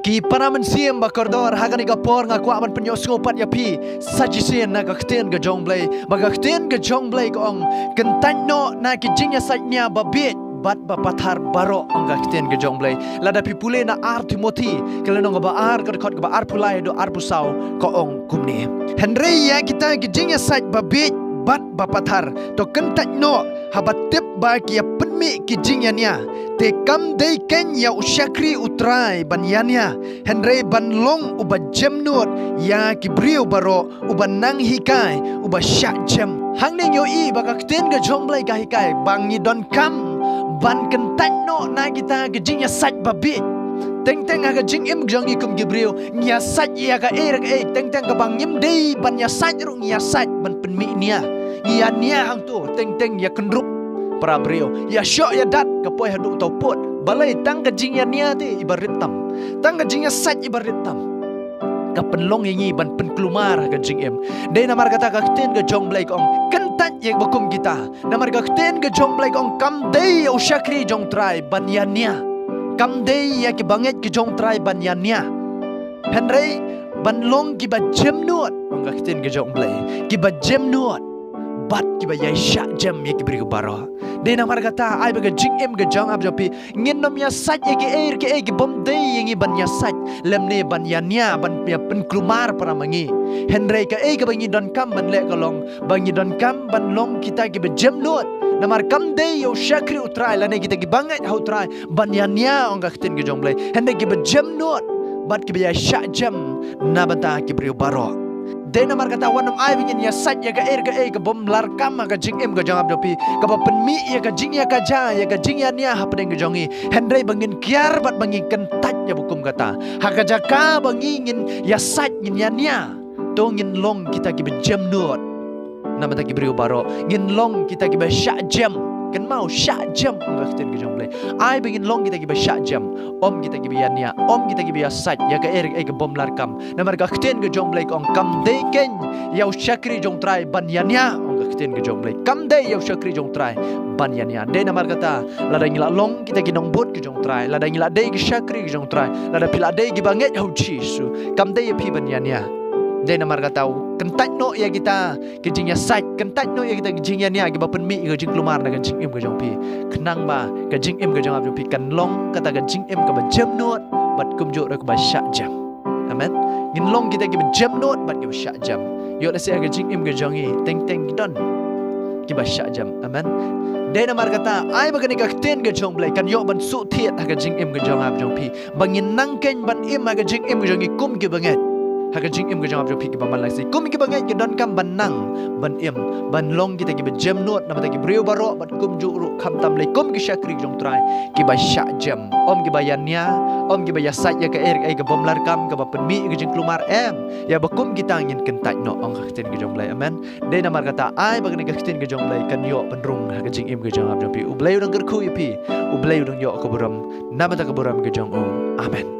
Ki panaman siem bakordor hagani kapor ngakwa man penyo skopat ya pi sajisen na kakten ga jongblay magakten ga jongblay ko ong kentanno na ki jingya sajnya babit bat bapathar baro ong gakten ga jongblay lada pipule na ar timoti keleno ga ba ar ga khot ga ba ar pulai do ar pusau ko ong kumni henry ya kita ki jingya saj babit bat bapathar to kentanno habatip ba ki penmi ki jingya nya te kam dei ken ya usyakri utrai banyanya henry banlong uba jemnut ya kibriu baro uba nang hikai uba syak jem hangning yo i bagakten ga jongblay ga hikai bangi don kam ban kentan no na kita gejingnya saj babit teng teng aga jing im jongi kum gibriu nya saj ya ga er ga teng teng ga bangim dei ban ya saj ru nya saj ban penmi nia ya nia hang tu teng teng ya kendruk para brio ya syok ya dat kapoi hadu tau pot balai tang gejingnya nia ti ibaritam tang gejingnya saj ibaritam kapenlong yangi ban penkelumar gejing em dei namar kata kakten ga jongblay kong kentat ye bakum kita namar kakten ga jongblay kong kam dei o syakri jong trai banyania kam dei ya ki banget ki jong trai banyania henry banlong ki ba jemnuat ong kakten ga jongblay ki ba jemnuat bat ki ba ya syak jam ye ki beri baro de namar kata ai ba jing em ga jong ab jopi ngin nom ya saj ye ki bom dei yangi ban ya saj lemne ban ya nia ban ya penklumar para mangi henry ka ga bangi don kam ban le kalong bangi don kam ban long kita ki ba jemnuat namar kam dei yo syakri utrai lane kita ki banget ha utrai ban ya nia ong kakten ga jongblay henry ki ba jemnuat bat ki ba ya syak jam na bata ki beri baro dena mar kata wanam ai bingin ya saj ya ga ga bom larkam ga jing em ga jangab dopi ga ba penmi ya ga jing ya ga ja ya ga jing ya nia ha pedeng ga jongi henry bangin kiar bat bangin kentat ya bukum kata ha ga jaka bangin ya saj ngin ya nia to ngin long kita ki bejam nuot nama ta ki beri baro ngin long kita ki ba syak jam kan mau syak jam ga khten ga jonglay ai bingin long kita ki ba syak jam om kita ki ya nia om kita ki ya saj ya ga ga bom larkam namar ga khten ga jonglay ong kam dei ken ya syakri jong trai banyania ong ga khten ga jonglay kam dei ya syakri jong trai banyania de namar kata lada ngila long kita ki nong bot ki jong trai lada ngila dei ki syakri ki jong trai lada pila dei ki banget hau jisu kam dei ya pi banyania de namar kata kentat no ya kita kejingnya saj kentat no ya kita kejingnya nia ki ba penmi ga jing kelumar na ga jing em ga jong pi kenang ba ga jing em ga jong ab pi kan long kata ga jing em ka ba jam not bat kum jo ra ka ba syak jam amen ngin long kita ki ba jam not bat ki ba syak jam yo la se ga jing em ga jongi teng teng don ki ba syak jam amen de namar kata ai ba ga ni ga ten ga jong blai kan yo ban su thiet ha ga jing em ga jong ab jong pi bangin nang ken ban em ha ga jing em ga jongi kum ki banget haga jing em ga jang ab jopi ki bamal lai kum ki bangai ki don kam banang ban em ban long kita ki jam nuot nama ta ki breu baro bat kum ju ru kham tam lai kum ki syakri jong trai ki ba syak jam om ki bayannya om ki ba ya saj ya ka ga bom lar kam ka ba penmi ki jing kelumar em ya ba kum kita ngin kentat no ong khten ki jong lai amen de namar kata ai ba ni ka khten ki jong lai kan yo penrung haga jing em ga jang ab jopi u blai dong ker khu pi u blai dong yo ko buram nama ta ka buram ki jong o amen